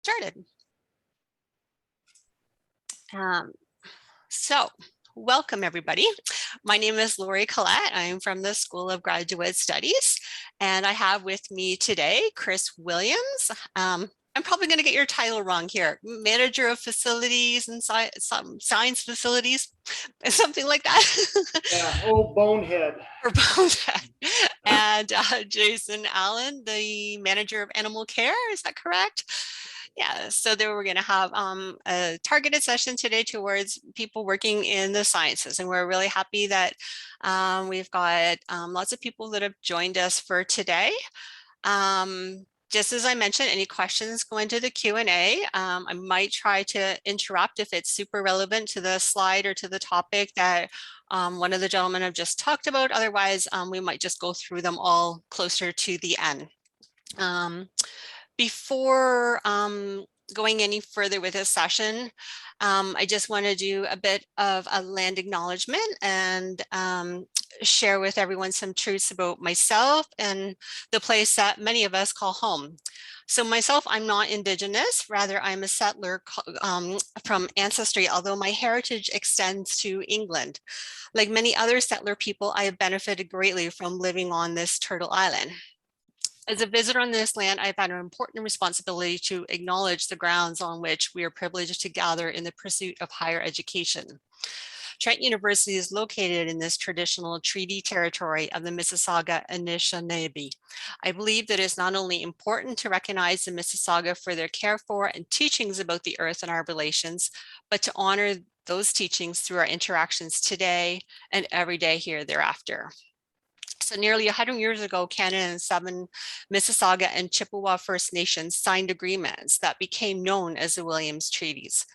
started. So welcome everybody. My name is Lori Collette. I'm from the School of Graduate Studies, and I have with me today Chris Williams. I'm probably going to get your title wrong here. Manager of Facilities and Science Facilities, something like that. Yeah, old bonehead. Or bonehead. And Jason Allen, the Manager of Animal Care. Is that correct? Yeah, so there we're going to have a targeted session today towards people working in the sciences, and we're really happy that we've got lots of people that have joined us for today. Just as I mentioned, any questions go into the Q&A. I might try to interrupt if it's super relevant to the slide or to the topic that one of the gentlemen have just talked about. Otherwise, we might just go through them all closer to the end. Before going any further with this session, I just want to do a bit of a land acknowledgement and share with everyone some truths about myself and the place that many of us call home. So myself, I'm not Indigenous, rather I'm a settler from ancestry, although my heritage extends to England. Like many other settler people, I have benefited greatly from living on this turtle island. As a visitor on this land, I've had an important responsibility to acknowledge the grounds on which we are privileged to gather in the pursuit of higher education. Trent University is located in this traditional treaty territory of the Mississauga Anishinaabe. I believe that it's not only important to recognize the Mississauga for their care for and teachings about the earth and our relations, but to honor those teachings through our interactions today and every day here thereafter. So nearly 100 years ago, Canada and 7 Mississauga and Chippewa First Nations signed agreements that became known as the Williams Treaties.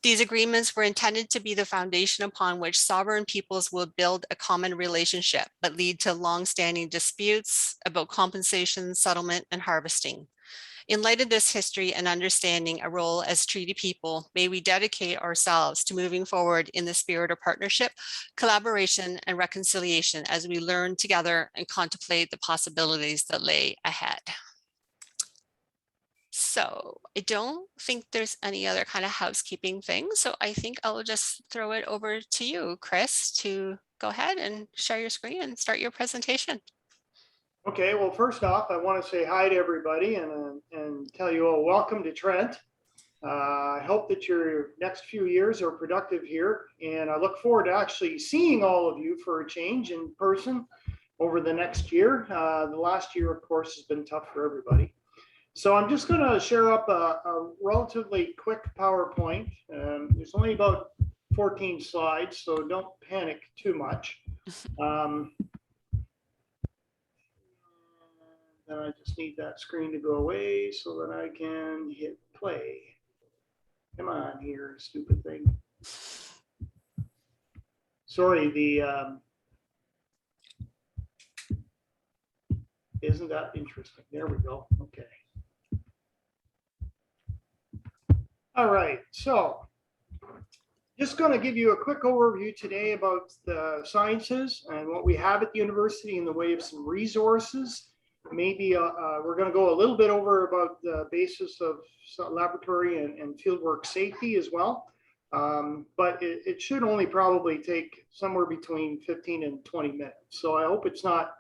These agreements were intended to be the foundation upon which sovereign peoples will build a common relationship, but lead to long-standing disputes about compensation, settlement, and harvesting. In light of this history and understanding a role as treaty people, may we dedicate ourselves to moving forward in the spirit of partnership, collaboration, and reconciliation as we learn together and contemplate the possibilities that lay ahead. So I don't think there's any other kind of housekeeping things. So I think I'll just throw it over to you, Chris, to go ahead and share your screen and start your presentation. Okay, well, first off, I want to say hi to everybody and tell you all welcome to Trent. I hope that your next few years are productive here, and I look forward to actually seeing all of you for a change in person over the next year. The last year, of course, has been tough for everybody. So I'm just going to share up a relatively quick PowerPoint. There's only about 14 slides, so don't panic too much. And I just need that screen to go away so that I can hit play. Come on here, stupid thing. Sorry, isn't that interesting? There we go. Okay. All right, so just going to give you a quick overview today about the sciences and what we have at the university in the way of some resources. Maybe we're going to go a little bit over about the basis of laboratory and fieldwork safety as well. But it should only probably take somewhere between 15 and 20 minutes. So I hope it's not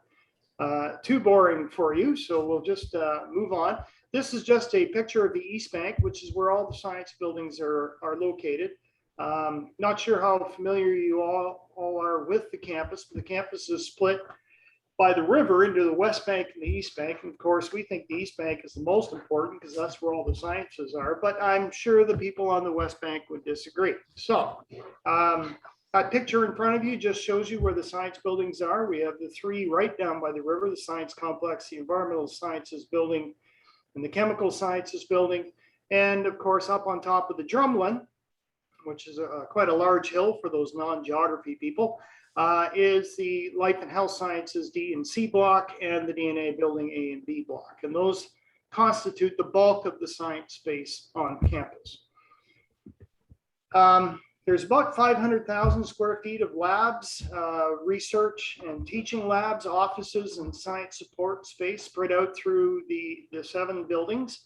too boring for you. So we'll just move on. This is just a picture of the East Bank, which is where all the science buildings are located. Not sure how familiar you all are with the campus, but the campus is split by the river into the West Bank and the East Bank. And of course, we think the East Bank is the most important because that's where all the sciences are, but I'm sure the people on the West Bank would disagree. So that picture in front of you just shows you where the science buildings are. We have the 3 right down by the river, the Science Complex, the Environmental Sciences Building, and the Chemical Sciences Building. And of course, up on top of the Drumlin, which is quite a large hill for those non-geography people, is the Life and Health Sciences D and C block and the DNA Building A and B block. And those constitute the bulk of the science space on campus. There's about 500,000 square feet of labs, research and teaching labs, offices, and science support space spread out through the 7 buildings.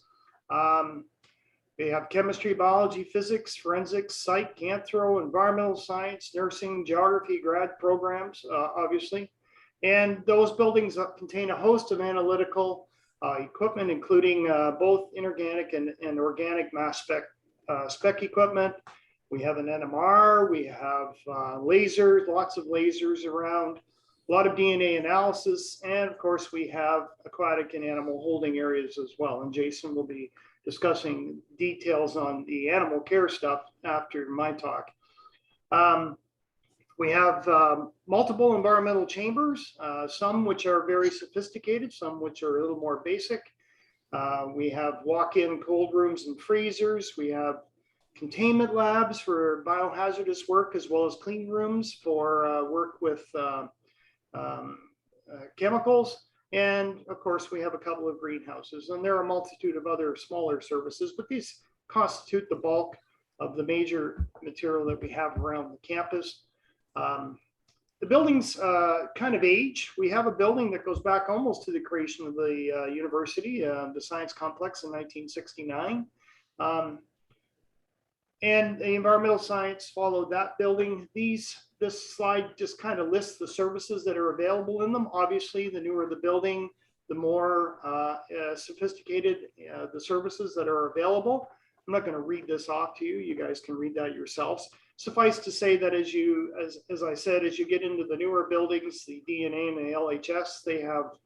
We have chemistry, biology, physics, forensics, psych, anthro, environmental science, nursing, geography, grad programs, obviously. And those buildings contain a host of analytical equipment, including both inorganic and organic mass spec equipment. We have an NMR, we have lasers, lots of lasers around, a lot of DNA analysis, and of course we have aquatic and animal holding areas as well. And Jason will be discussing details on the animal care stuff after my talk. We have multiple environmental chambers, some which are very sophisticated, some which are a little more basic. We have walk-in cold rooms and freezers. We have containment labs for biohazardous work, as well as clean rooms for work with chemicals. And of course, we have a couple of greenhouses, and there are a multitude of other smaller services, but these constitute the bulk of the major material that we have around the campus. The buildings kind of age. We have a building that goes back almost to the creation of the university, the Science Complex in 1969. And the environmental science followed that building. This slide just kind of lists the services that are available in them. Obviously, the newer the building, the more sophisticated the services that are available. I'm not going to read this off to you. You guys can read that yourselves. Suffice to say that as I said, as you get into the newer buildings, the DNA and the LHS, they have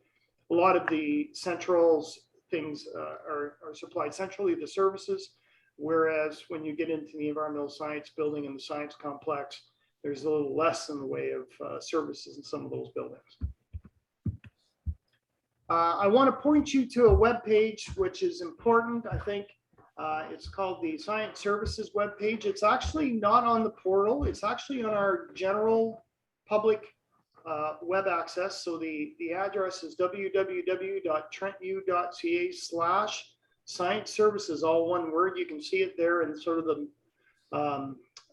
a lot of the centrals things are supplied centrally, the services. Whereas when you get into the environmental science building and the science complex, there's a little less in the way of services in some of those buildings. I want to point you to a web page, which is important, I think. It's called the Science Services webpage. It's actually not on the portal. It's actually on our general public web access. So the address is www.trentu.ca/science services, all one word. You can see it there in sort of the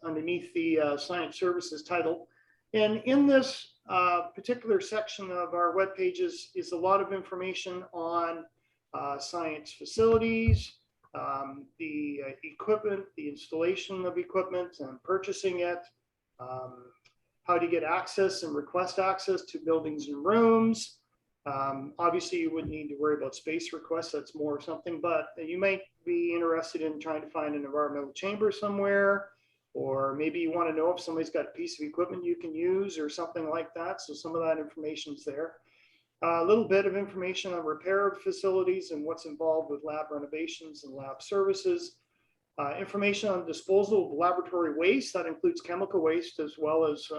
underneath the science services title. And in this particular section of our web pages is a lot of information on science facilities, the equipment, the installation of equipment and purchasing it, how to get access and request access to buildings and rooms. Obviously, you wouldn't need to worry about space requests. That's more something, but you might be interested in trying to find an environmental chamber somewhere, or maybe you want to know if somebody's got a piece of equipment you can use or something like that. So some of that information's there. A little bit of information on repair of facilities and what's involved with lab renovations and lab services. Information on disposal of laboratory waste. That includes chemical waste as well as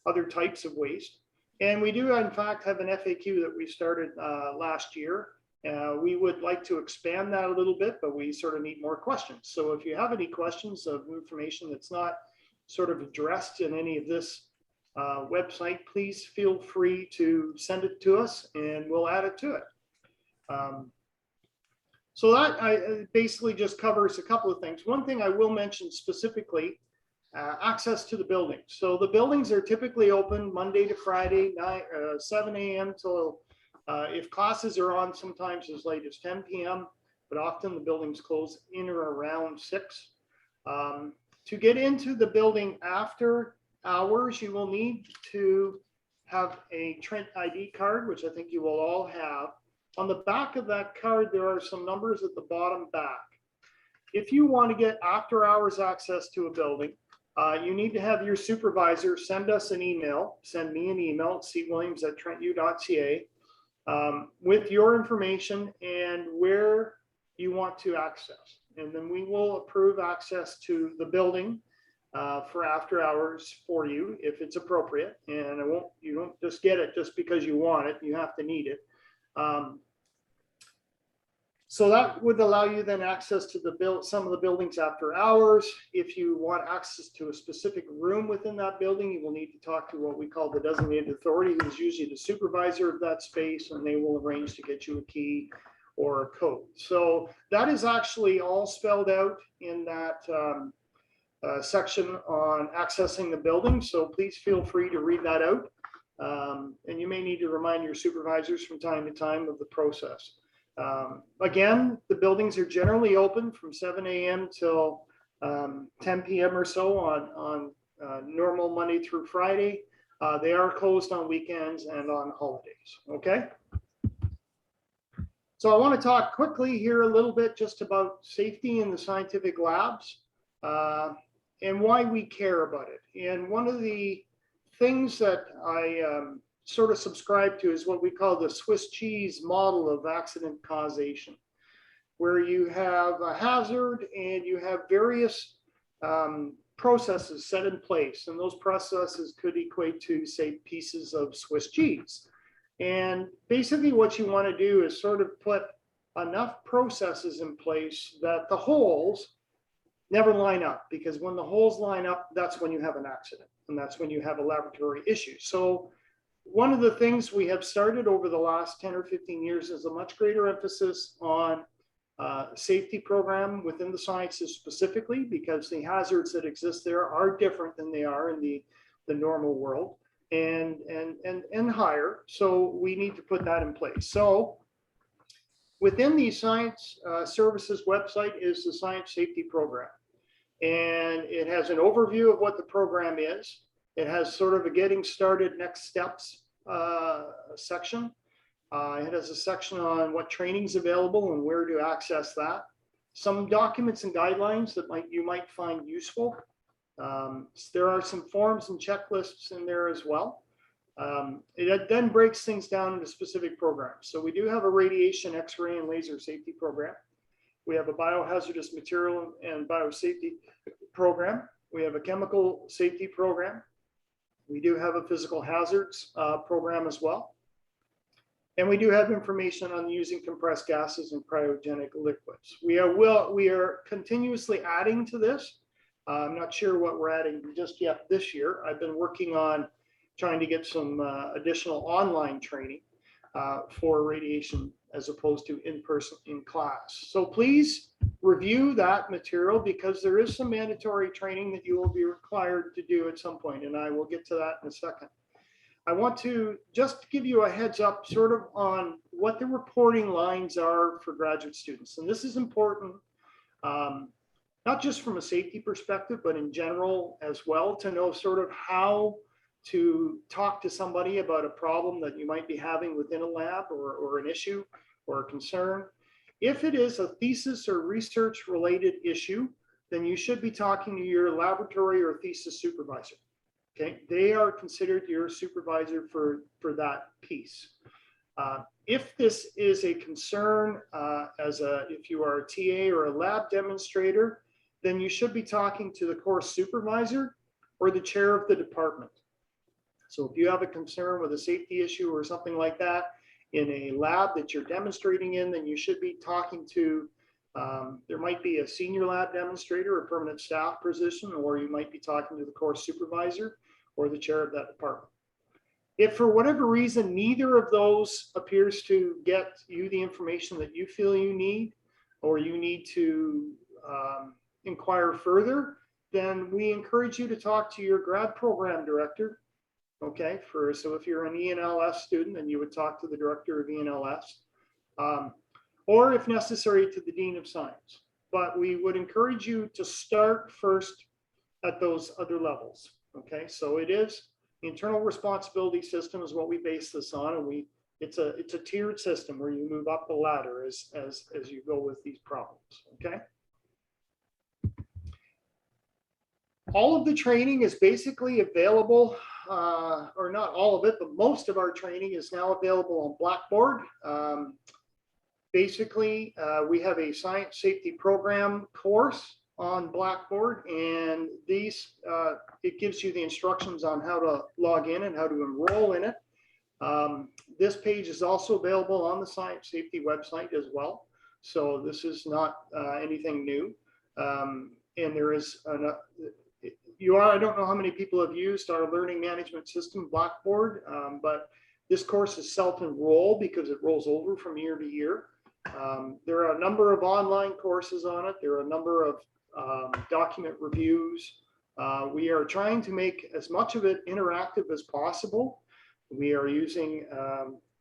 other types of waste. And we do, in fact, have an FAQ that we started last year. We would like to expand that a little bit, but we sort of need more questions. So if you have any questions of information that's not sort of addressed in any of this website, please feel free to send it to us and we'll add it to it. So that basically just covers a couple of things. One thing I will mention specifically, access to the buildings. So the buildings are typically open Monday to Friday, 7 a.m. till, if classes are on, sometimes as late as 10 p.m., but often the buildings close in or around 6. To get into the building after hours, you will need to have a Trent ID card, which I think you will all have. On the back of that card, there are some numbers at the bottom back. If you want to get after hours access to a building, you need to have your supervisor send us an email, send me an email at cwilliams@trentu.ca with your information and where you want to access. And then we will approve access to the building for after hours for you if it's appropriate. And you don't just get it just because you want it, you have to need it. So that would allow you then access to some of the buildings after hours. If you want access to a specific room within that building, you will need to talk to what we call the designated authority, who's usually the supervisor of that space, and they will arrange to get you a key or a code. So that is actually all spelled out in that section on accessing the building. So please feel free to read that out. And you may need to remind your supervisors from time to time of the process. Again, the buildings are generally open from 7 a.m. till 10 p.m. or so on normal Monday through Friday. They are closed on weekends and on holidays, okay? So I want to talk quickly here a little bit just about safety in the scientific labs and why we care about it. And one of the things that I sort of subscribe to is what we call the Swiss cheese model of accident causation, where you have a hazard and you have various processes set in place. And those processes could equate to, say, pieces of Swiss cheese. And basically what you want to do is sort of put enough processes in place that the holes never line up, because when the holes line up, that's when you have an accident and that's when you have a laboratory issue. So one of the things we have started over the last 10 or 15 years is a much greater emphasis on safety program within the sciences specifically, because the hazards that exist there are different than they are in the normal world. And higher. So we need to put that in place. So within the science services website is the science safety program. And it has an overview of what the program is. It has sort of a getting started next steps section. It has a section on what training is available and where to access that. Some documents and guidelines that you might find useful. There are some forms and checklists in there as well. It then breaks things down into specific programs. So we do have a radiation, X-ray, and laser safety program. We have a biohazardous material and biosafety program. We have a chemical safety program. We do have a physical hazards program as well. And we do have information on using compressed gases and cryogenic liquids. We are continuously adding to this. I'm not sure what we're adding just yet this year. I've been working on trying to get some additional online training for radiation as opposed to in person in class. So please review that material, because there is some mandatory training that you will be required to do at some point, and I will get to that in a second. I want to just give you a heads up sort of on what the reporting lines are for graduate students. And this is important, not just from a safety perspective, but in general as well, to know sort of how to talk to somebody about a problem that you might be having within a lab, or an issue or a concern. If it is a thesis or research related issue, then you should be talking to your laboratory or thesis supervisor. Okay, they are considered your supervisor for that piece. If this is a concern if you are a TA or a lab demonstrator, then you should be talking to the course supervisor or the chair of the department. So if you have a concern with a safety issue or something like that in a lab that you're demonstrating in, then you should be talking to, there might be a senior lab demonstrator or permanent staff position, or you might be talking to the course supervisor or the chair of that department. If for whatever reason, neither of those appears to get you the information that you feel you need, or you need to inquire further, then we encourage you to talk to your grad program director. Okay, so if you're an ENLS student, then you would talk to the director of ENLS, or if necessary to the Dean of Science. But we would encourage you to start first at those other levels. Okay, so it is the internal responsibility system is what we base this on, and it's a tiered system where you move up the ladder as you go with these problems. Okay. All of the training is basically available, or not all of it, but most of our training is now available on Blackboard. Basically, we have a science safety program course on Blackboard, and it gives you the instructions on how to log in and how to enroll in it. This page is also available on the science safety website as well. So this is not anything new. And there is I don't know how many people have used our learning management system, Blackboard, but this course is self-enroll because it rolls over from year to year. There are a number of online courses on it. There are a number of document reviews. We are trying to make as much of it interactive as possible. We are using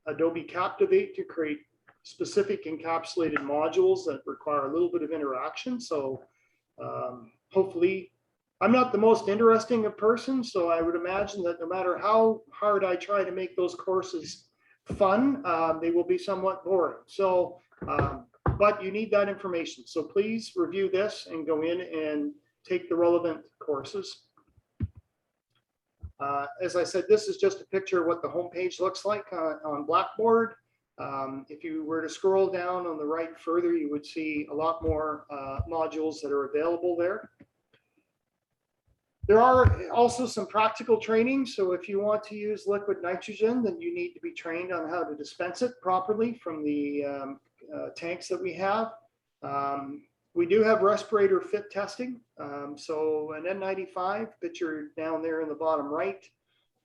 Adobe Captivate to create specific encapsulated modules that require a little bit of interaction. So hopefully, I'm not the most interesting of persons, so I would imagine that no matter how hard I try to make those courses fun, they will be somewhat boring. So, but you need that information. So please review this and go in and take the relevant courses. As I said, this is just a picture of what the homepage looks like on Blackboard. If you were to scroll down on the right further, you would see a lot more modules that are available there. There are also some practical training. So if you want to use liquid nitrogen, then you need to be trained on how to dispense it properly from the tanks that we have. We do have respirator fit testing. So an N95 picture down there in the bottom right,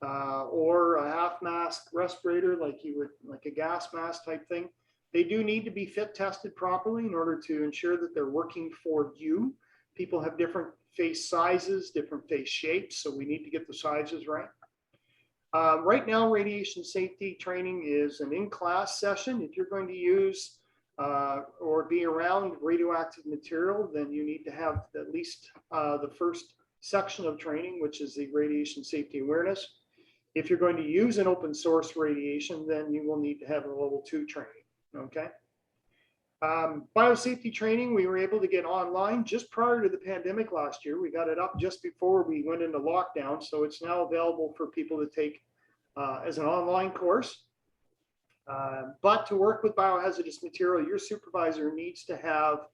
or a half mask respirator like you would, like a gas mask type thing. They do need to be fit tested properly in order to ensure that they're working for you. People have different face sizes, different face shapes, so we need to get the sizes right. Right now, radiation safety training is an in-class session. If you're going to use or be around radioactive material, then you need to have at least the first section of training, which is the radiation safety awareness. If you're going to use an open source radiation, then you will need to have a level 2 training, okay? Biosafety training, we were able to get online just prior to the pandemic last year. We got it up just before we went into lockdown. So it's now available for people to take as an online course. But to work with biohazardous material, your supervisor needs to have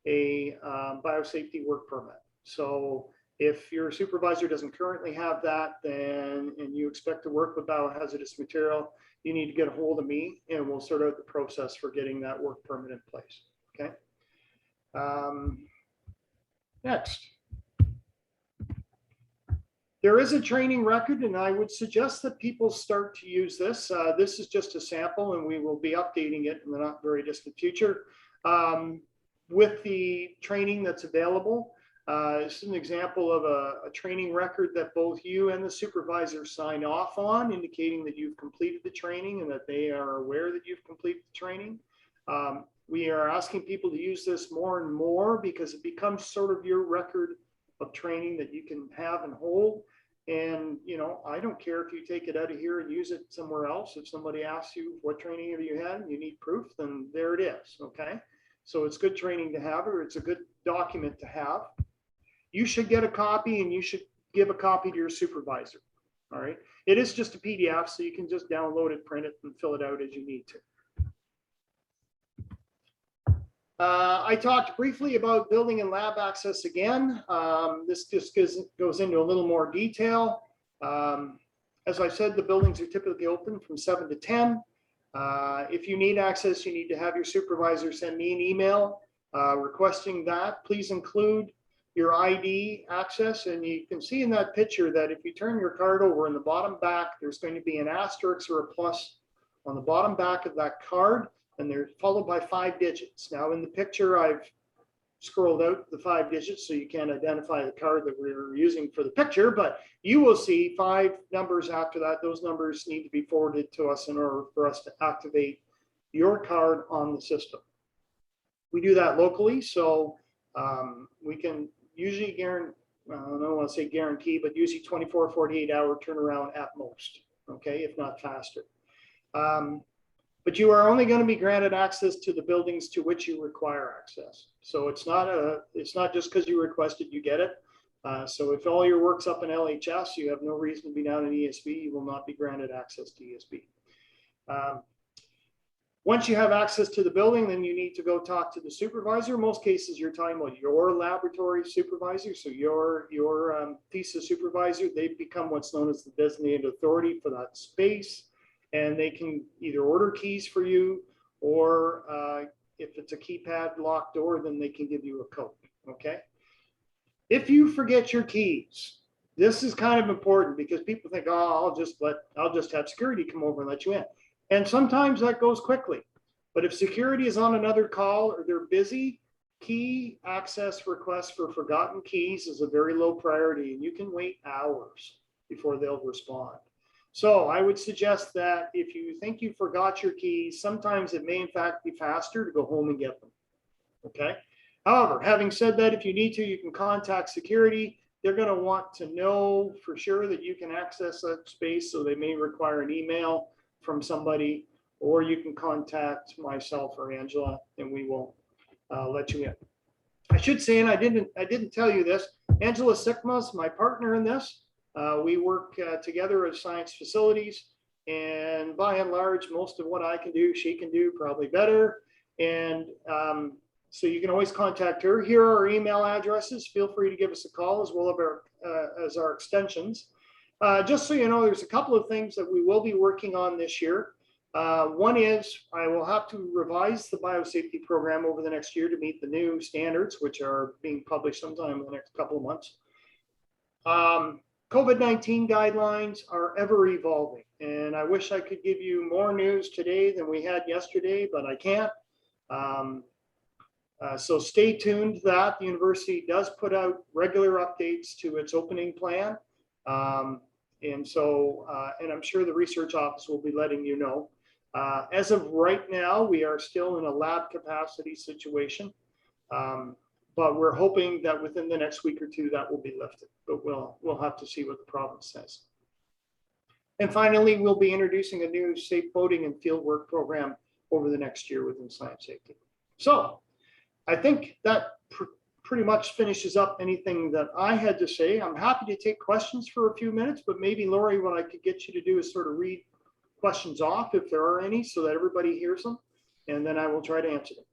a biosafety work permit. So if your supervisor doesn't currently have that, then, and you expect to work with biohazardous material, you need to get a hold of me and we'll sort out the process for getting that work permit in place, okay? Next. There is a training record and I would suggest that people start to use this. This is just a sample and we will be updating it in the not very distant future with the training that's available. This is an example of a training record that both you and the supervisor sign off on, indicating that you've completed the training and that they are aware that you've completed the training. We are asking people to use this more and more because it becomes sort of your record of training that you can have and hold. And, you know, I don't care if you take it out of here and use it somewhere else. If somebody asks you what training have you had and you need proof, then there it is, okay? So it's good training to have, or it's a good document to have. You should get a copy and you should give a copy to your supervisor, all right? It is just a PDF, so you can just download it, print it, and fill it out as you need to. I talked briefly about building and lab access again. This just goes into a little more detail. As I said, the buildings are typically open from 7 to 10. If you need access, you need to have your supervisor send me an email requesting that. Please include your ID access, and you can see in that picture that if you turn your card over in the bottom back, there's going to be an asterisk or a plus on the bottom back of that card, and they're followed by 5 digits. Now in the picture, I've scrolled out the 5 digits so you can't identify the card that we're using for the picture, but you will see 5 numbers after that. Those numbers need to be forwarded to us in order for us to activate your card on the system. We do that locally, so we can usually guarantee, I don't want to say guarantee, but usually 24, 48 hour turnaround at most, okay, if not faster. But you are only going to be granted access to the buildings to which you require access. So it's not just because you requested you get it. So if all your work's up in LHS, you have no reason to be down in ESB, you will not be granted access to ESB. Once you have access to the building, then you need to go talk to the supervisor. In most cases, you're talking about your laboratory supervisor. So your thesis supervisor, they become what's known as the designated authority for that space. And they can either order keys for you, or if it's a keypad locked door, then they can give you a code, okay? If you forget your keys, this is kind of important because people think, oh, I'll just have security come over and let you in. And sometimes that goes quickly. But if security is on another call or they're busy, key access requests for forgotten keys is a very low priority, and you can wait hours before they'll respond. So I would suggest that if you think you forgot your keys, sometimes it may in fact be faster to go home and get them. Okay. However, having said that, if you need to, you can contact security. They're going to want to know for sure that you can access that space. So they may require an email from somebody, or you can contact myself or Angela and we will let you in. I should say, and I didn't tell you this, Angela Sikma's my partner in this. We work together as science facilities, and by and large, most of what I can do, she can do probably better. And so you can always contact her. Here are our email addresses. Feel free to give us a call as well as our extensions. Just so you know, there's a couple of things that we will be working on this year. One is I will have to revise the biosafety program over the next year to meet the new standards, which are being published sometime in the next couple of months. COVID-19 guidelines are ever evolving, and I wish I could give you more news today than we had yesterday, but I can't. So stay tuned to that. The university does put out regular updates to its opening plan. And I'm sure the research office will be letting you know. As of right now, we are still in a lab capacity situation, but we're hoping that within the next week or two that will be lifted, but we'll have to see what the province says. And finally, we'll be introducing a new safe boating and fieldwork program over the next year within science safety. So I think that pretty much finishes up anything that I had to say. I'm happy to take questions for a few minutes, but maybe Lori, what I could get you to do is sort of read questions off if there are any so that everybody hears them, and then I will try to answer them.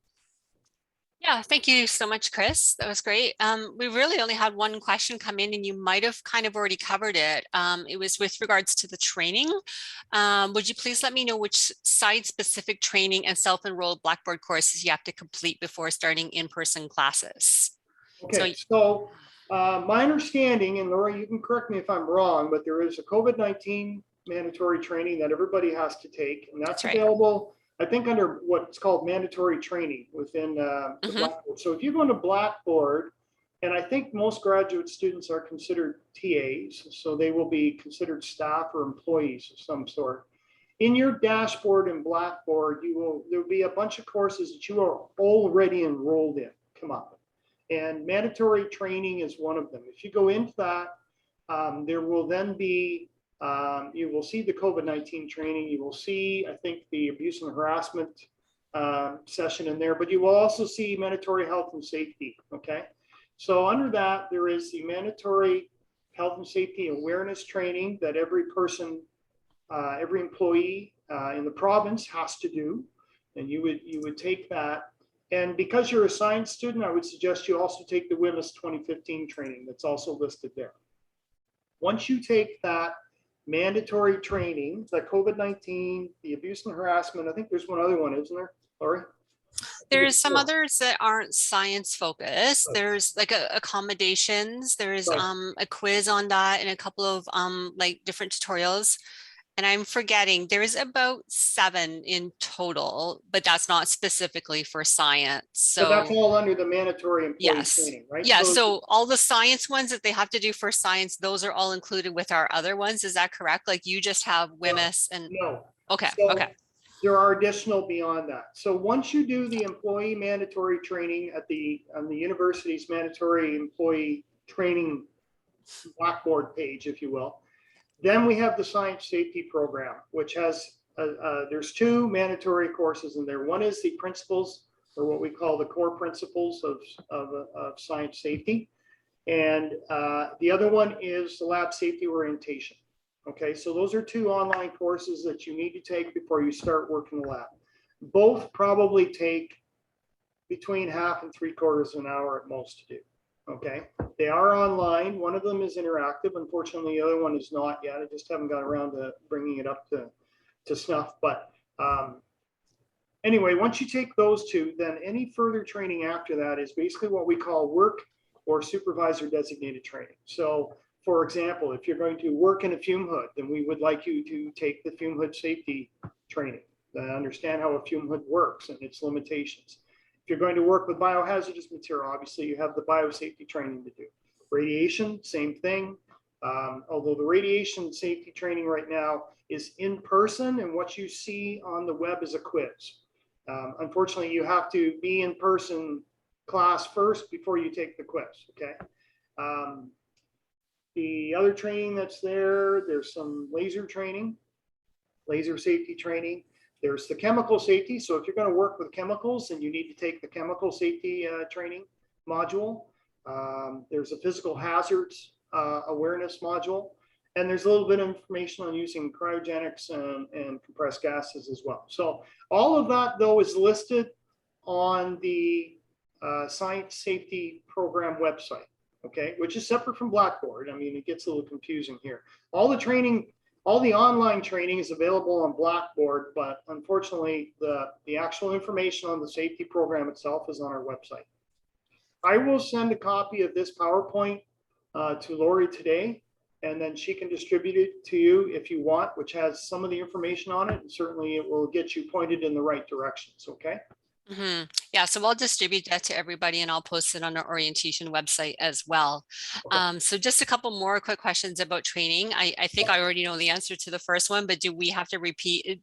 Yeah, thank you so much, Chris. That was great. We really only had one question come in and you might have kind of already covered it. It was with regards to the training. Would you please let me know which site-specific training and self-enrolled Blackboard courses you have to complete before starting in-person classes? Okay, so my understanding, and Laura, you can correct me if I'm wrong, but there is a COVID-19 mandatory training that everybody has to take, and that's available, I think, under what's called mandatory training within the Blackboard. So if you go into Blackboard, and I think most graduate students are considered TAs, so they will be considered staff or employees of some sort. In your dashboard in Blackboard, there'll be a bunch of courses that you are already enrolled in come up. And mandatory training is one of them. If you go into that, there will then be, you will see the COVID-19 training. You will see, I think, the abuse and harassment session in there, but you will also see mandatory health and safety, okay? So under that, there is the mandatory health and safety awareness training that every person, every employee in the province has to do. And you would take that. And because you're a science student, I would suggest you also take the WMIS 2015 training that's also listed there. Once you take that mandatory training, the COVID-19, the abuse and harassment, I think there's one other one, isn't there, Laurie? There's some others that aren't science focused. There's like accommodations. There's a quiz on that and a couple of like different tutorials. And I'm forgetting, there's about 7 in total, but that's not specifically for science. So that's all under the mandatory employee training, right? Yeah, so all the science ones that they have to do for science, those are all included with our other ones. Is that correct? Like you just have WMIS and no. Okay, so okay. There are additional beyond that. So once you do the employee mandatory training on the university's mandatory employee training Blackboard page, if you will, then we have the science safety program, which has, there's 2 mandatory courses in there. One is the principles, or what we call the core principles of science safety. And the other one is the lab safety orientation. Okay, so those are 2 online courses that you need to take before you start working the lab. Both probably take between half and 3/4 an hour at most to do. Okay, they are online. One of them is interactive. Unfortunately, the other one is not yet. I just haven't got around to bringing it up to snuff. But anyway, once you take those 2, then any further training after that is basically what we call work or supervisor designated training. So for example, if you're going to work in a fume hood, then we would like you to take the fume hood safety training, understand how a fume hood works and its limitations. If you're going to work with biohazardous material, obviously you have the biosafety training to do. Radiation, same thing. Although the radiation safety training right now is in person, and what you see on the web is a quiz. Unfortunately, you have to be in person class first before you take the quiz, okay? The other training that's there, there's some laser training, laser safety training. There's the chemical safety. So if you're going to work with chemicals, then you need to take the chemical safety training module. There's a physical hazards awareness module. And there's a little bit of information on using cryogenics and compressed gases as well. So all of that, though, is listed on the Science Safety Program website, okay, which is separate from Blackboard. I mean, it gets a little confusing here. All the training, all the online training is available on Blackboard, but unfortunately, the actual information on the safety program itself is on our website. I will send a copy of this PowerPoint to Lori today, and then she can distribute it to you if you want, which has some of the information on it, and certainly it will get you pointed in the right directions, okay? Mm-hmm. Yeah, so I'll distribute that to everybody and I'll post it on our orientation website as well. Okay. So just a couple more quick questions about training. I think I already know the answer to the first one, but do we have to repeat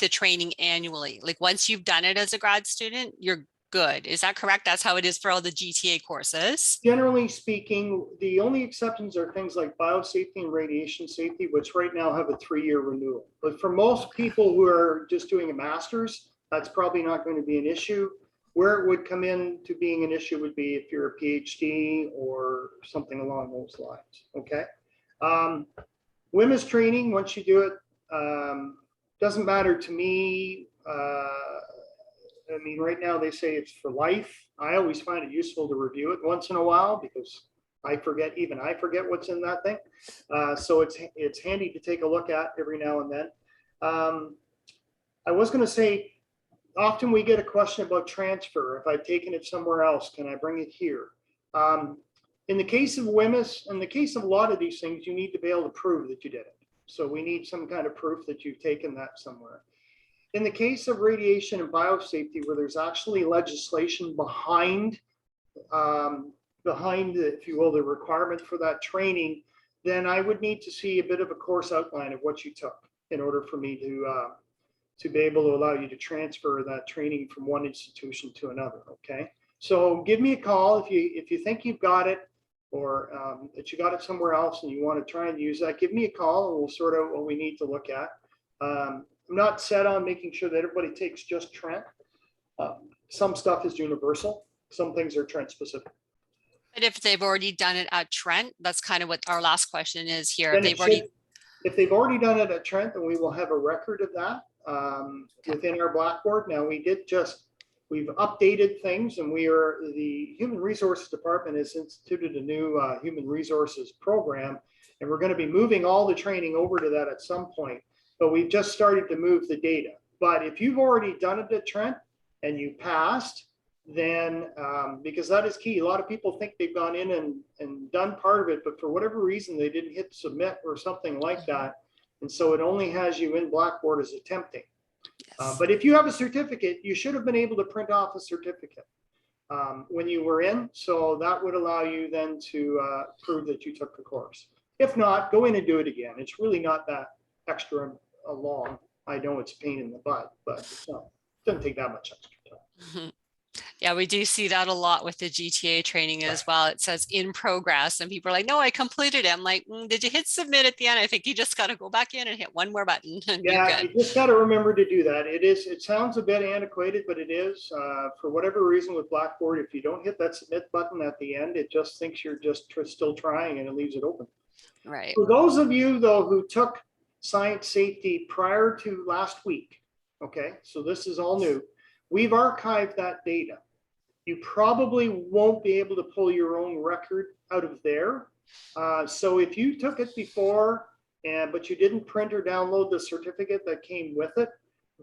the training annually? Like once you've done it as a grad student, you're good. Is that correct? That's how it is for all the GTA courses. Generally speaking, the only exceptions are things like biosafety and radiation safety, which right now have a 3-year renewal. But for most people who are just doing a master's, that's probably not going to be an issue. Where it would come in to being an issue would be if you're a PhD or something along those lines, okay? WMIS training, once you do it, doesn't matter to me. I mean, right now they say it's for life. I always find it useful to review it once in a while because I forget what's in that thing. So it's handy to take a look at every now and then. I was going to say, often we get a question about transfer. If I've taken it somewhere else, can I bring it here? In the case of WMIS, in the case of a lot of these things, you need to be able to prove that you did it. So we need some kind of proof that you've taken that somewhere. In the case of radiation and biosafety, where there's actually legislation behind, if you will, the requirement for that training, then I would need to see a bit of a course outline of what you took in order for me to be able to allow you to transfer that training from one institution to another, okay? So give me a call if you think you've got it or that you got it somewhere else and you want to try and use that, give me a call and we'll sort out what we need to look at. I'm not set on making sure that everybody takes just Trent. Some stuff is universal. Some things are Trent specific. But if they've already done it at Trent, that's kind of what our last question is here. If they've already done it at Trent, then we will have a record of that within our Blackboard. Now we've updated things, and the Human Resources Department has instituted a new Human Resources program, and we're going to be moving all the training over to that at some point. But we've just started to move the data. But if you've already done it at Trent and you passed, then because that is key. A lot of people think they've gone in and done part of it, but for whatever reason, they didn't hit submit or something like that. And so it only has you in Blackboard as attempting. Yes. But if you have a certificate, you should have been able to print off a certificate when you were in. So that would allow you then to prove that you took the course. If not, go in and do it again. It's really not that extra long. I know it's a pain in the butt, but it doesn't take that much extra time. Yeah, we do see that a lot with the GTA training as well. It says in progress and people are like, no, I completed it. I'm like, did you hit submit at the end? I think you just got to go back in and hit one more button. And yeah, you just got to remember to do that. It sounds a bit antiquated, but it is. For whatever reason with Blackboard, if you don't hit that submit button at the end, it just thinks you're just still trying and it leaves it open. Right. For those of you, though, who took science safety prior to last week, okay, so this is all new. We've archived that data. You probably won't be able to pull your own record out of there. So if you took it before, but you didn't print or download the certificate that came with it,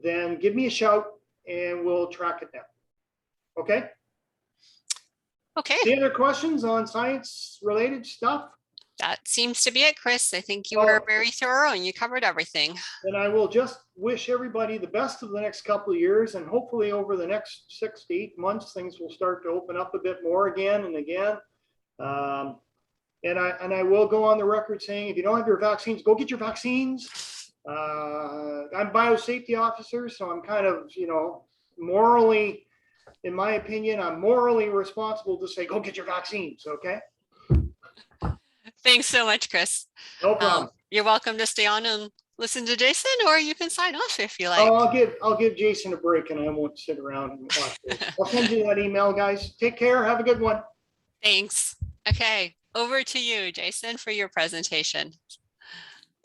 then give me a shout and we'll track it down. Okay? Okay. Any other questions on science related stuff? That seems to be it, Chris. I think you were very thorough and you covered everything. And I will just wish everybody the best of the next couple of years, and hopefully over the next 6 to 8 months, things will start to open up a bit more again and again. And I will go on the record saying, if you don't have your vaccines, go get your vaccines. I'm a biosafety officer, so I'm kind of, morally, in my opinion, I'm morally responsible to say, go get your vaccines. Okay. Thanks so much, Chris. No problem. You're welcome to stay on and listen to Jason, or you can sign off if you like. Oh, I'll give Jason a break, and I won't sit around and watch this. I'll send you that email, guys. Take care. Have a good one. Thanks. Okay, over to you, Jason, for your presentation.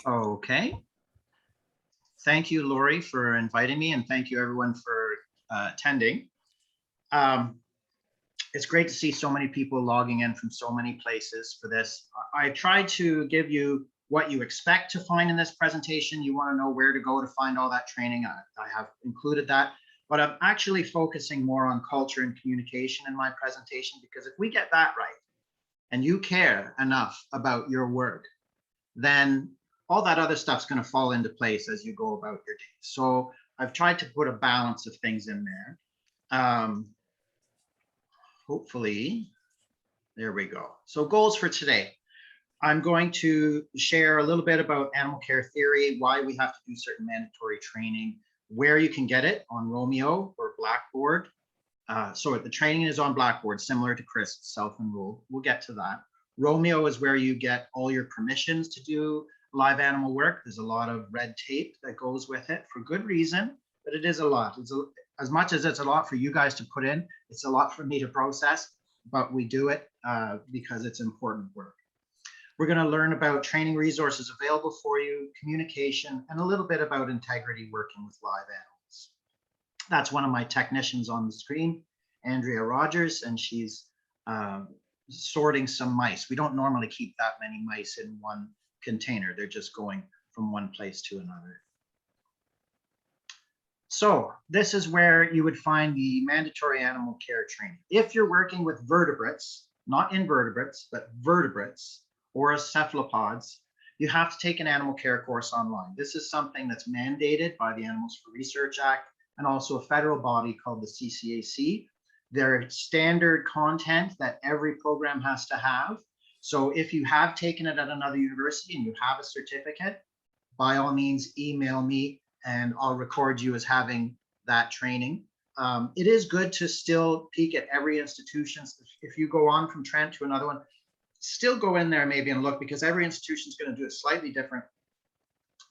Okay. Thank you, Lori, for inviting me, and thank you everyone for attending. It's great to see so many people logging in from so many places for this. I tried to give you what you expect to find in this presentation. You want to know where to go to find all that training. I have included that, but I'm actually focusing more on culture and communication in my presentation, because if we get that right and you care enough about your work, then all that other stuff's going to fall into place as you go about your day. So I've tried to put a balance of things in there. Hopefully, there we go. So goals for today. I'm going to share a little bit about animal care theory, why we have to do certain mandatory training, where you can get it on Romeo or Blackboard. So the training is on Blackboard, similar to Chris, self-enrolled. We'll get to that. Romeo is where you get all your permissions to do live animal work. There's a lot of red tape that goes with it for good reason, but it is a lot. As much as it's a lot for you guys to put in, it's a lot for me to process, but we do it because it's important work. We're going to learn about training resources available for you, communication, and a little bit about integrity working with live animals. That's one of my technicians on the screen, Andrea Rogers, and she's sorting some mice. We don't normally keep that many mice in one container. They're just going from one place to another. So this is where you would find the mandatory animal care training. If you're working with vertebrates, not invertebrates, but vertebrates or cephalopods, you have to take an animal care course online. This is something that's mandated by the Animals for Research Act and also a federal body called the CCAC. They're standard content that every program has to have. So if you have taken it at another university and you have a certificate, by all means, email me and I'll record you as having that training. It is good to still peek at every institution. If you go on from Trent to another one, still go in there maybe and look, because every institution is going to do it slightly different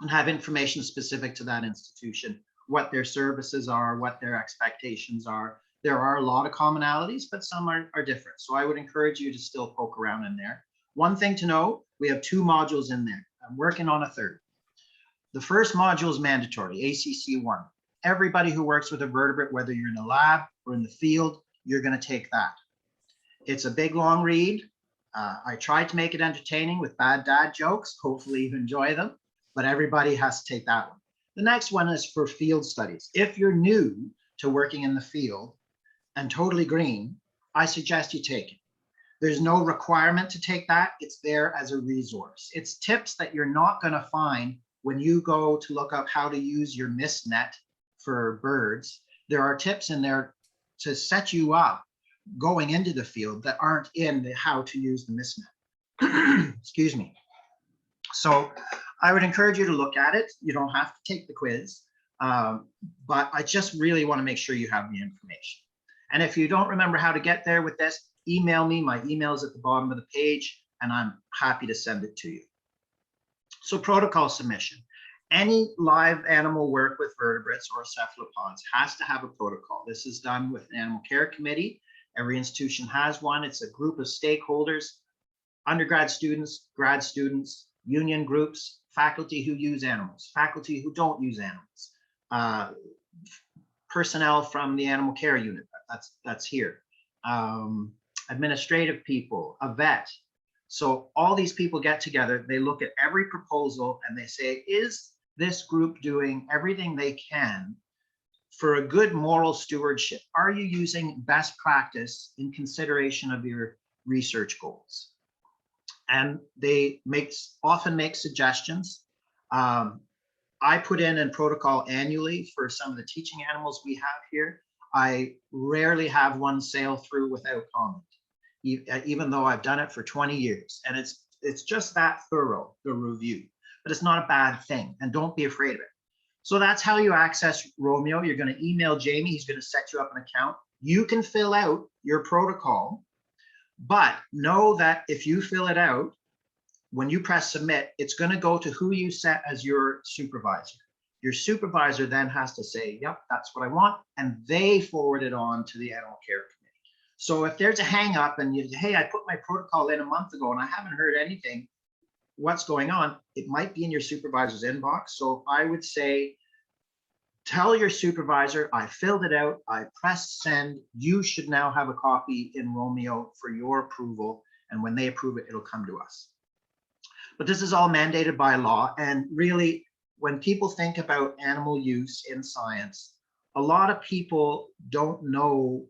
and have information specific to that institution, what their services are, what their expectations are. There are a lot of commonalities, but some are different. So I would encourage you to still poke around in there. One thing to know, we have 2 modules in there. I'm working on a 3rd. The first module is mandatory, ACC 1. Everybody who works with a vertebrate, whether you're in a lab or in the field, you're going to take that. It's a big, long read. I tried to make it entertaining with bad dad jokes. Hopefully you enjoy them, but everybody has to take that one. The next one is for field studies. If you're new to working in the field and totally green, I suggest you take it. There's no requirement to take that. It's there as a resource. It's tips that you're not going to find when you go to look up how to use your mist net for birds. There are tips in there to set you up going into the field that aren't in the how to use the mist net. Excuse me. So I would encourage you to look at it. You don't have to take the quiz, but I just really want to make sure you have the information. And if you don't remember how to get there with this, email me. My email is at the bottom of the page, and I'm happy to send it to you. So protocol submission. Any live animal work with vertebrates or cephalopods has to have a protocol. This is done with an animal care committee. Every institution has one. It's a group of stakeholders, undergrad students, grad students, union groups, faculty who use animals, faculty who don't use animals, personnel from the animal care unit, that's here, administrative people, a vet. So all these people get together, they look at every proposal and they say, is this group doing everything they can for a good moral stewardship? Are you using best practice in consideration of your research goals? And they often make suggestions. I put in a protocol annually for some of the teaching animals we have here. I rarely have one sail through without comment. even though I've done it for 20 years. And it's just that thorough, the review, but it's not a bad thing. And don't be afraid of it. So that's how you access Romeo. You're going to email Jamie. He's going to set you up an account. You can fill out your protocol, but know that if you fill it out, when you press submit, it's going to go to who you set as your supervisor. Your supervisor then has to say, yep, that's what I want. And they forward it on to the animal care committee. So if there's a hang up and you say, hey, I put my protocol in a month ago and I haven't heard anything, what's going on? It might be in your supervisor's inbox. So I would say, tell your supervisor, I filled it out, I pressed send. You should now have a copy in Romeo for your approval. And when they approve it, it'll come to us. But this is all mandated by law. And really, when people think about animal use in science, a lot of people don't know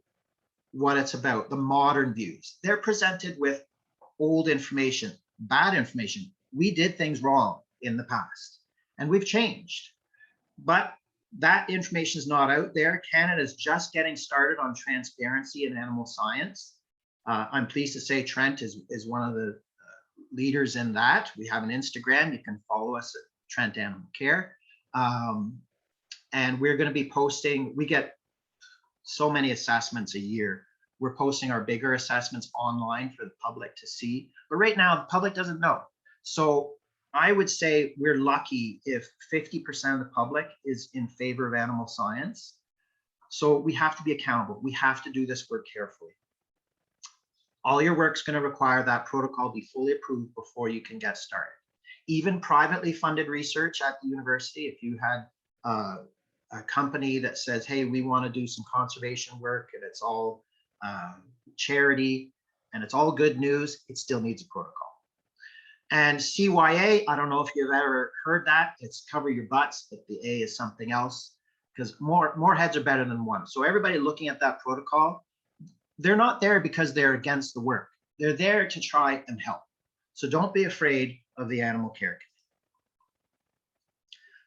what it's about, the modern views. They're presented with old information, bad information. We did things wrong in the past, and we've changed. But that information is not out there. Canada's just getting started on transparency in animal science. I'm pleased to say Trent is one of the leaders in that. We have an Instagram. You can follow us at Trent Animal Care. And we're going to be posting, we get so many assessments a year. We're posting our bigger assessments online for the public to see. But right now, the public doesn't know. So I would say we're lucky if 50% of the public is in favor of animal science. So we have to be accountable. We have to do this work carefully. All your work's going to require that protocol be fully approved before you can get started. Even privately funded research at the university, if you had a company that says, hey, we want to do some conservation work and it's all charity and it's all good news, it still needs a protocol. And CYA, I don't know if you've ever heard that. It's cover your butts, but the A is something else, because more heads are better than one. So everybody looking at that protocol, they're not there because they're against the work. They're there to try and help. So don't be afraid of the animal care committee.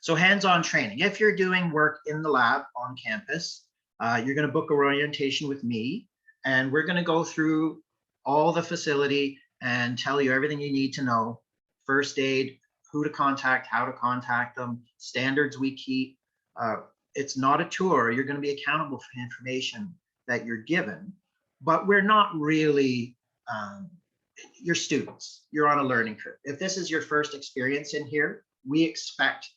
So hands-on training. If you're doing work in the lab on campus, you're going to book a orientation with me, and we're going to go through all the facility and tell you everything you need to know. First aid, who to contact, how to contact them, standards we keep. It's not a tour. You're going to be accountable for the information that you're given, but we're not really, you're students. You're on a learning curve. If this is your first experience in here, we expect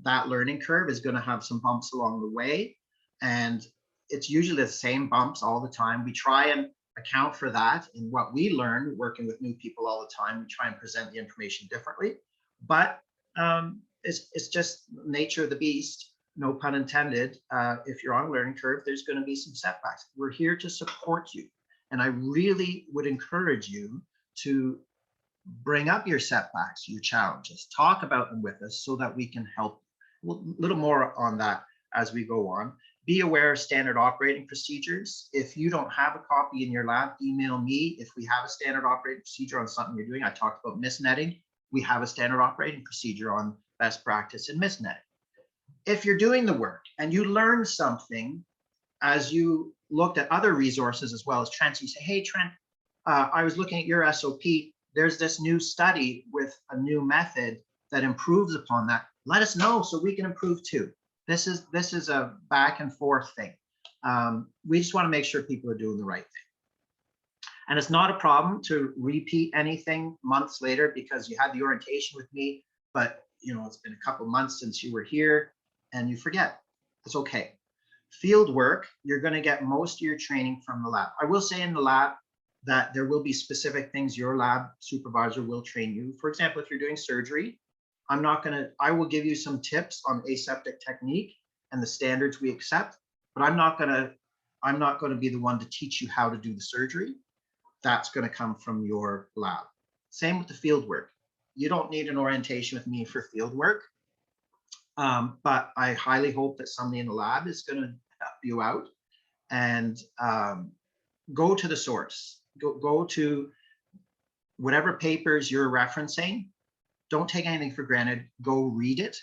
that learning curve is going to have some bumps along the way. And it's usually the same bumps all the time. We try and account for that in what we learn working with new people all the time. We try and present the information differently, but it's just nature of the beast, no pun intended. If you're on a learning curve, there's going to be some setbacks. We're here to support you. And I really would encourage you to bring up your setbacks, your challenges, talk about them with us so that we can help. A little more on that as we go on. Be aware of standard operating procedures. If you don't have a copy in your lab, email me. If we have a standard operating procedure on something you're doing, I talked about mist netting. We have a standard operating procedure on best practice in mist netting. If you're doing the work and you learn something as you looked at other resources as well as Trent, you say, hey, Trent, I was looking at your SOP. There's this new study with a new method that improves upon that. Let us know so we can improve too. This is a back and forth thing. We just want to make sure people are doing the right thing. And it's not a problem to repeat anything months later because you had the orientation with me, but it's been a couple months since you were here and you forget. It's okay. Field work, you're going to get most of your training from the lab. I will say in the lab that there will be specific things your lab supervisor will train you. For example, if you're doing surgery, I will give you some tips on aseptic technique and the standards we accept, but I'm not going to be the one to teach you how to do the surgery. That's going to come from your lab. Same with the field work. You don't need an orientation with me for field work, but I highly hope that somebody in the lab is going to help you out and go to the source. Go to whatever papers you're referencing. Don't take anything for granted. Go read it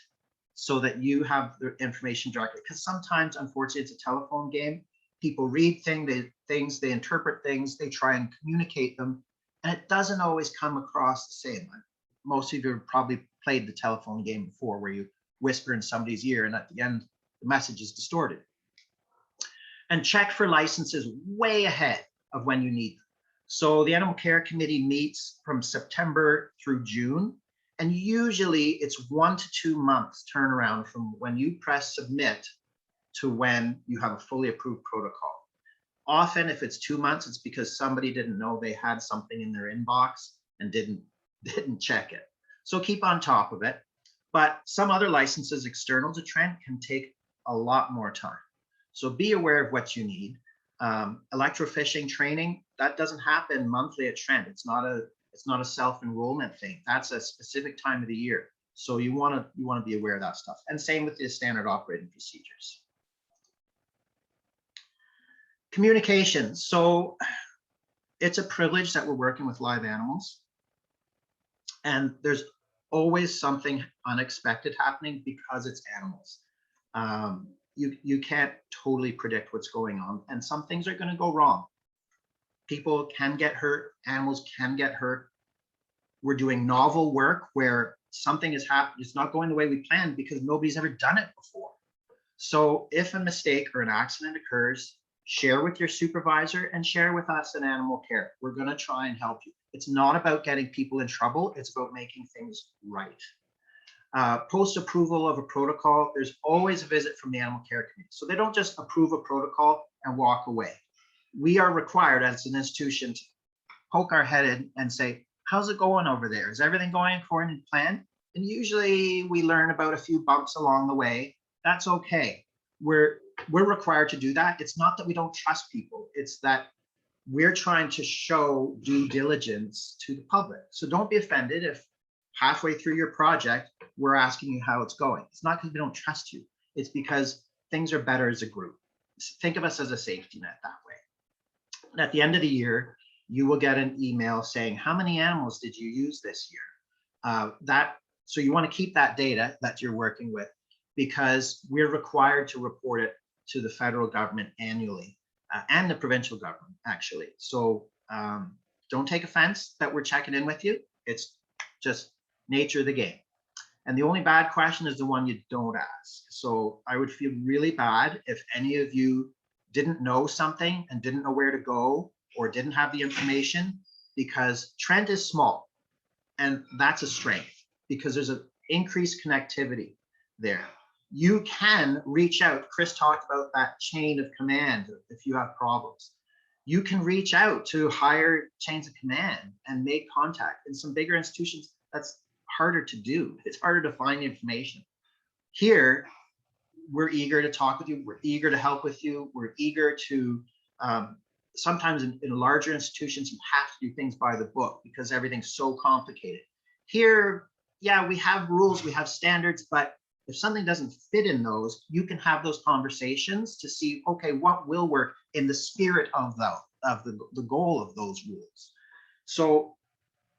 so that you have the information directly. Because sometimes, unfortunately, it's a telephone game people read things, they interpret things, they try and communicate them, and it doesn't always come across the same. Most of you have probably played the telephone game before where you whisper in somebody's ear and at the end, the message is distorted. And check for licenses way ahead of when you need them. So the Animal Care Committee meets from September through June, and usually it's 1 to 2 months turnaround from when you press submit to when you have a fully approved protocol. Often if it's 2 months, it's because somebody didn't know they had something in their inbox and didn't check it. So keep on top of it. But some other licenses external to Trent can take a lot more time. So be aware of what you need. Electrofishing training, that doesn't happen monthly at Trent. It's not a self-enrollment thing. That's a specific time of the year. So you want to be aware of that stuff. And same with the standard operating procedures. Communication. So it's a privilege that we're working with live animals. And there's always something unexpected happening because it's animals. You can't totally predict what's going on, and some things are going to go wrong. People can get hurt, animals can get hurt. We're doing novel work where something is happening, it's not going the way we planned because nobody's ever done it before. So if a mistake or an accident occurs, share with your supervisor and share with us in animal care. We're going to try and help you. It's not about getting people in trouble, it's about making things right. Post-approval of a protocol, there's always a visit from the Animal Care Committee. So they don't just approve a protocol and walk away. We are required as an institution to poke our head in and say, how's it going over there? Is everything going according to plan? And usually we learn about a few bumps along the way. That's okay. We're required to do that. It's not that we don't trust people. It's that we're trying to show due diligence to the public. So don't be offended if halfway through your project, we're asking you how it's going. It's not because we don't trust you. It's because things are better as a group. Think of us as a safety net that way. And at the end of the year, you will get an email saying, how many animals did you use this year? So you want to keep that data that you're working with because we're required to report it to the federal government annually and the provincial government, actually. So don't take offense that we're checking in with you. It's just nature of the game. And the only bad question is the one you don't ask. So I would feel really bad if any of you didn't know something and didn't know where to go or didn't have the information, because Trent is small and that's a strength because there's an increased connectivity there. You can reach out. Chris talked about that chain of command if you have problems. You can reach out to higher chains of command and make contact. In some bigger institutions, that's harder to do. It's harder to find information. Here, we're eager to talk with you. We're eager to help with you. We're eager to, sometimes in larger institutions, you have to do things by the book because everything's so complicated. Here, yeah, we have rules, we have standards, but if something doesn't fit in those, you can have those conversations to see, okay, what will work in the spirit of the goal of those rules. So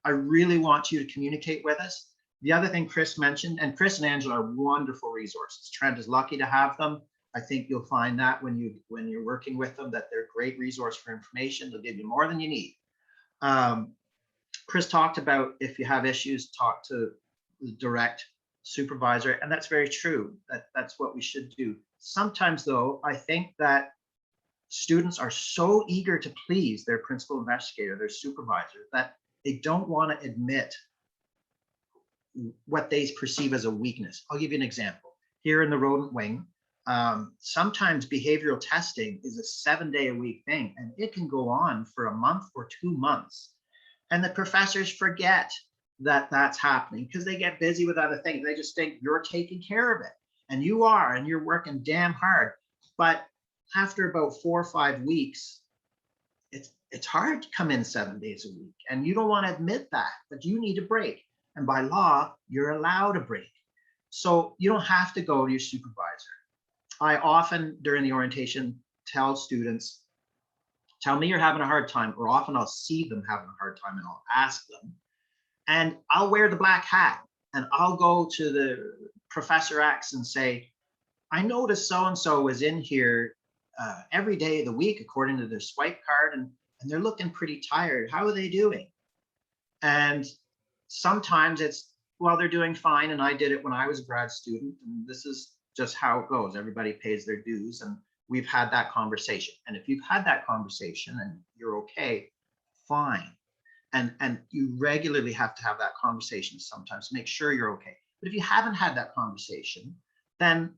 I really want you to communicate with us. The other thing Chris mentioned, and Chris and Angela are wonderful resources. Trent is lucky to have them. I think you'll find that when you're working with them, that they're a great resource for information. They'll give you more than you need. Chris talked about if you have issues, talk to the direct supervisor, and that's very true. That's what we should do. Sometimes though, I think that students are so eager to please their principal investigator, their supervisor, that they don't want to admit what they perceive as a weakness. I'll give you an example. Here in the rodent wing, sometimes behavioral testing is a 7-day-a-week thing, and it can go on for a month or 2 months. And the professors forget that that's happening because they get busy with other things. They just think you're taking care of it, and you are, and you're working damn hard. But after about 4 or 5 weeks, it's hard to come in 7 days a week, and you don't want to admit that, but you need a break. And by law, you're allowed a break. So you don't have to go to your supervisor. I often, during the orientation, tell students, tell me you're having a hard time, or often I'll see them having a hard time and I'll ask them. And I'll wear the black hat and I'll go to the Professor X and say, I noticed so-and-so was in here every day of the week according to their swipe card, and they're looking pretty tired. How are they doing? And sometimes it's, well, they're doing fine, and I did it when I was a grad student, and this is just how it goes. Everybody pays their dues, and we've had that conversation. And if you've had that conversation and you're okay, fine. And you regularly have to have that conversation sometimes to make sure you're okay. But if you haven't had that conversation, then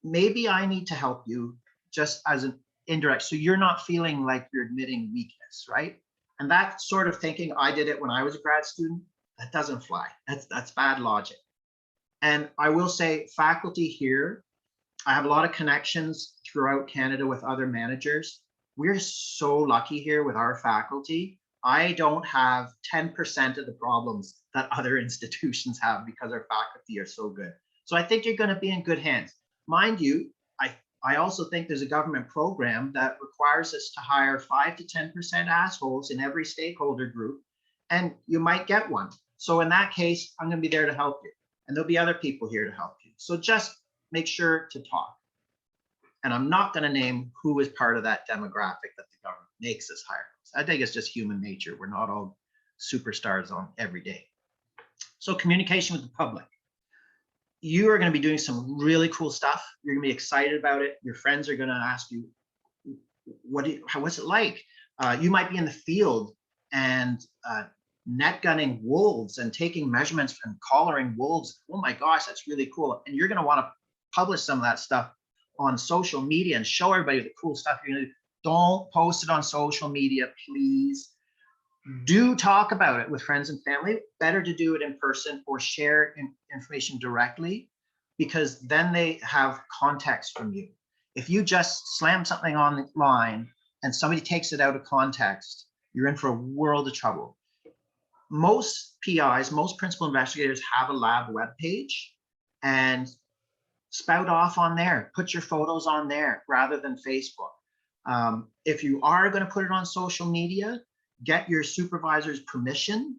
maybe I need to help you just as an indirect, so you're not feeling like you're admitting weakness, right? And that sort of thinking, I did it when I was a grad student, that doesn't fly. That's bad logic. And I will say, faculty here, I have a lot of connections throughout Canada with other managers. We're so lucky here with our faculty. I don't have 10% of the problems that other institutions have because our faculty are so good. So I think you're going to be in good hands. Mind you, I also think there's a government program that requires us to hire 5 to 10% assholes in every stakeholder group, and you might get one. So in that case, I'm going to be there to help you, and there'll be other people here to help you. So just make sure to talk. And I'm not going to name who is part of that demographic that the government makes us hire. I think it's just human nature. We're not all superstars on every day. So communication with the public. You are going to be doing some really cool stuff. You're going to be excited about it. Your friends are going to ask you, what's it like? You might be in the field and net gunning wolves and taking measurements and collaring wolves. Oh my gosh, that's really cool. And you're going to want to publish some of that stuff on social media and show everybody the cool stuff you're going to do. Don't post it on social media, please. Do talk about it with friends and family. Better to do it in person or share information directly, because then they have context from you. If you just slam something online and somebody takes it out of context, you're in for a world of trouble. Most PIs, most principal investigators have a lab webpage, and spout off on there. Put your photos on there rather than Facebook. If you are going to put it on social media, get your supervisor's permission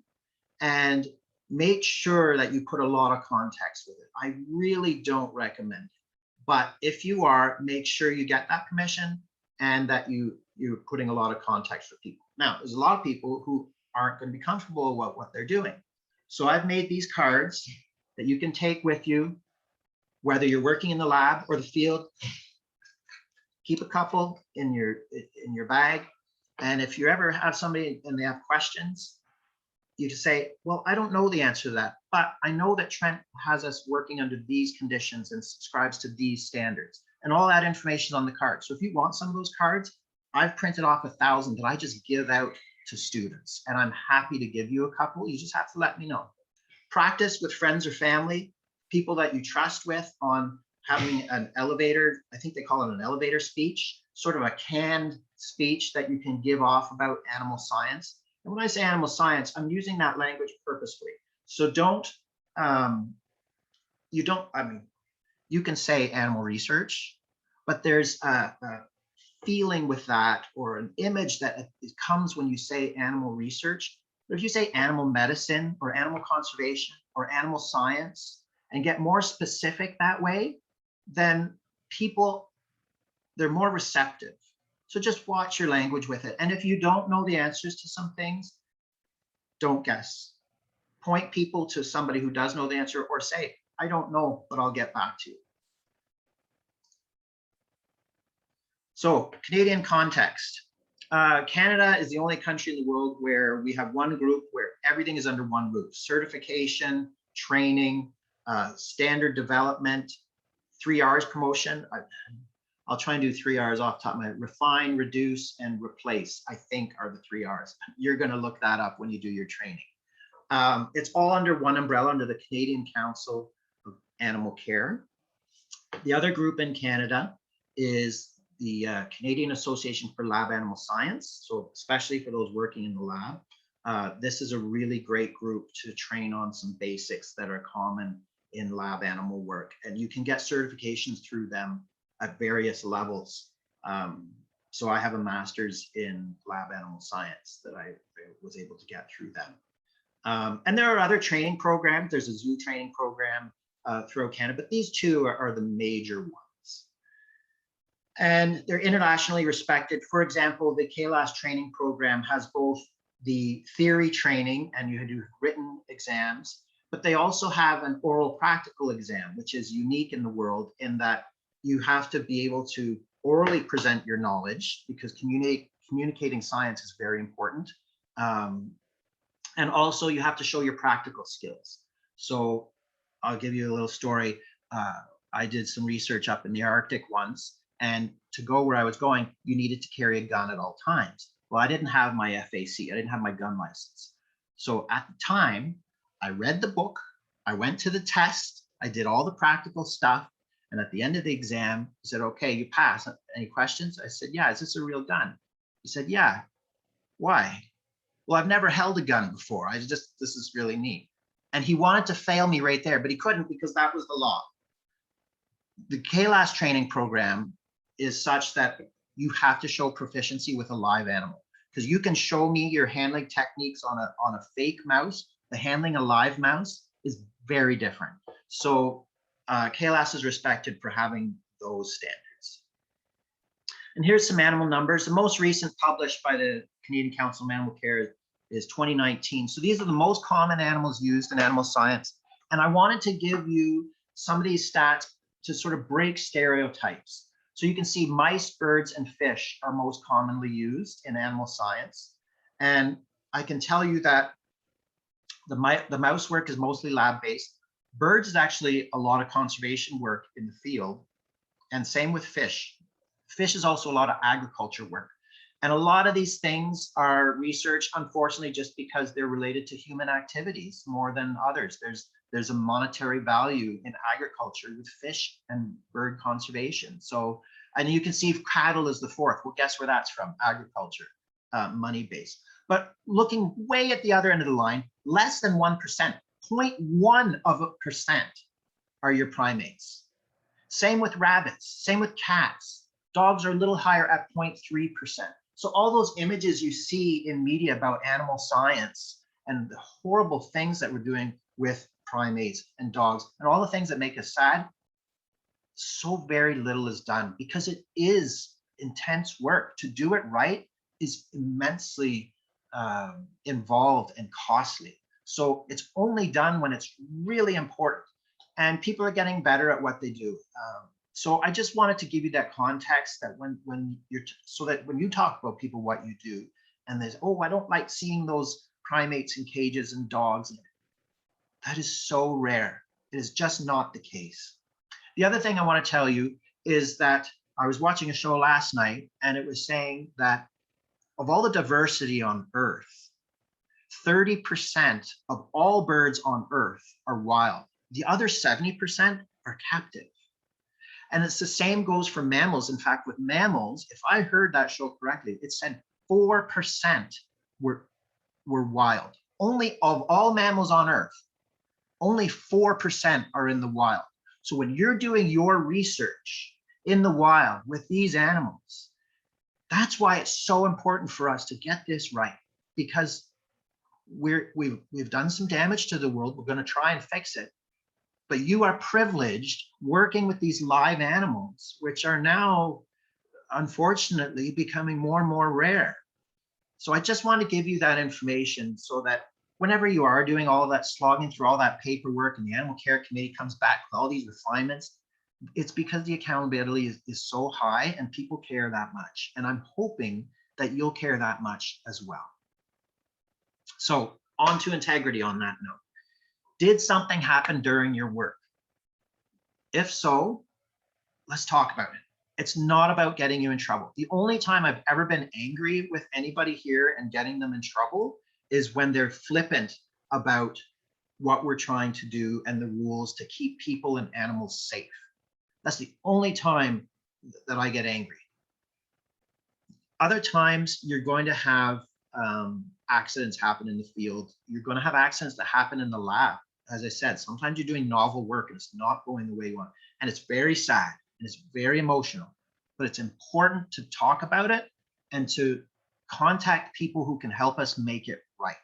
and make sure that you put a lot of context with it. I really don't recommend it. But if you are, make sure you get that permission and that you're putting a lot of context for people. Now, there's a lot of people who aren't going to be comfortable with what they're doing. So I've made these cards that you can take with you, whether you're working in the lab or the field. Keep a couple in your bag. And if you ever have somebody and they have questions, you just say, well, I don't know the answer to that, but I know that Trent has us working under these conditions and subscribes to these standards. And all that information is on the card. So if you want some of those cards, I've printed off 1,000 that I just give out to students. And I'm happy to give you a couple. You just have to let me know. Practice with friends or family, people that you trust with, on having an elevator, I think they call it an elevator speech, sort of a canned speech that you can give off about animal science. And when I say animal science, I'm using that language purposefully. So you can say animal research, but there's a feeling with that, or an image that it comes when you say animal research. But if you say animal medicine or animal conservation or animal science and get more specific that way, then people, they're more receptive. So just watch your language with it. And if you don't know the answers to some things, don't guess. Point people to somebody who does know the answer, or say, I don't know, but I'll get back to you. So Canadian context. Canada is the only country in the world where we have one group where everything is under one roof. Certification, training, standard development, 3 R's promotion. I'll try and do 3 R's off the top of my head. Refine, reduce, and replace, I think, are the 3 R's. You're going to look that up when you do your training. It's all under one umbrella, under the Canadian Council of Animal Care. The other group in Canada is the Canadian Association for Lab Animal Science. So especially for those working in the lab, this is a really great group to train on some basics that are common in lab animal work. And you can get certifications through them at various levels. So I have a master's in lab animal science that I was able to get through them. And there are other training programs. There's a zoo training program throughout Canada, but these two are the major ones. And they're internationally respected. For example, the KLAS training program has both the theory training and you do written exams, but they also have an oral practical exam, which is unique in the world in that you have to be able to orally present your knowledge because communicating science is very important. And also you have to show your practical skills. So I'll give you a little story. I did some research up in the Arctic once, and to go where I was going, you needed to carry a gun at all times. Well, I didn't have my FAC, I didn't have my gun license. So at the time, I read the book, I went to the test, I did all the practical stuff, and at the end of the exam, he said, okay, you passed. Any questions? I said, yeah, is this a real gun? He said, yeah. Why? Well, I've never held a gun before. This is really neat. And he wanted to fail me right there, but he couldn't because that was the law. The KLAS training program is such that you have to show proficiency with a live animal, because you can show me your handling techniques on a fake mouse. The handling a live mouse is very different. So KLAS is respected for having those standards. And here's some animal numbers. The most recent published by the Canadian Council of Animal Care is 2019. So these are the most common animals used in animal science. And I wanted to give you some of these stats to sort of break stereotypes. So you can see mice, birds, and fish are most commonly used in animal science. And I can tell you that the mouse work is mostly lab-based. Birds is actually a lot of conservation work in the field, and same with fish. Fish is also a lot of agriculture work. And a lot of these things are researched, unfortunately, just because they're related to human activities more than others. There's a monetary value in agriculture with fish and bird conservation. So, and you can see cattle is the fourth. Well, guess where that's from? Agriculture, money-based. But looking way at the other end of the line, less than 1%, 0.1% are your primates. Same with rabbits, same with cats. Dogs are a little higher at 0.3%. So all those images you see in media about animal science and the horrible things that we're doing with primates and dogs and all the things that make us sad, so very little is done because it is intense work. To do it right is immensely involved and costly. So it's only done when it's really important, and people are getting better at what they do. So I just wanted to give you that context that when you talk about people, what you do, and there's, oh, I don't like seeing those primates in cages and dogs. That is so rare. It is just not the case. The other thing I want to tell you is that I was watching a show last night, and it was saying that of all the diversity on Earth, 30% of all birds on Earth are wild. The other 70% are captive. And it's the same goes for mammals. In fact, with mammals, if I heard that show correctly, it said 4% were wild. Only of all mammals on Earth, only 4% are in the wild. So when you're doing your research in the wild with these animals, that's why it's so important for us to get this right, because we've done some damage to the world. We're going to try and fix it. But you are privileged working with these live animals, which are now, unfortunately, becoming more and more rare. So I just want to give you that information so that whenever you are doing all of that, slogging through all that paperwork, and the Animal Care Committee comes back with all these refinements, it's because the accountability is so high and people care that much. And I'm hoping that you'll care that much as well. So on to integrity on that note. Did something happen during your work? If so, let's talk about it. It's not about getting you in trouble. The only time I've ever been angry with anybody here and getting them in trouble is when they're flippant about what we're trying to do and the rules to keep people and animals safe. That's the only time that I get angry. Other times you're going to have accidents happen in the field. You're going to have accidents that happen in the lab. As I said, sometimes you're doing novel work and it's not going the way you want. And it's very sad and it's very emotional, but it's important to talk about it and to contact people who can help us make it right.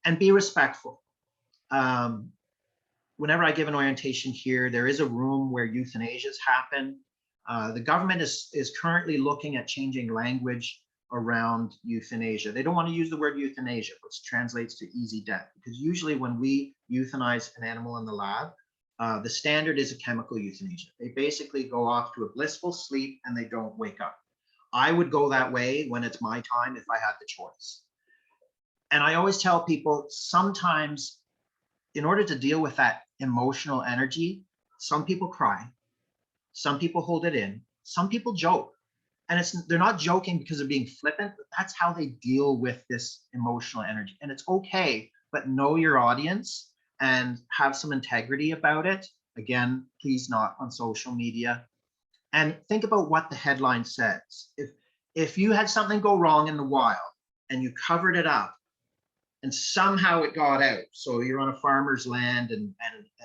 And be respectful. Whenever I give an orientation here, there is a room where euthanasias happen. The government is currently looking at changing language around euthanasia. They don't want to use the word euthanasia, which translates to easy death, because usually when we euthanize an animal in the lab, the standard is a chemical euthanasia. They basically go off to a blissful sleep and they don't wake up. I would go that way when it's my time if I had the choice. And I always tell people, sometimes in order to deal with that emotional energy, some people cry, some people hold it in, some people joke. And they're not joking because they're being flippant, but that's how they deal with this emotional energy. And it's okay, but know your audience and have some integrity about it. Again, please not on social media. And think about what the headline says. If you had something go wrong in the wild and you covered it up and somehow it got out, so you're on a farmer's land and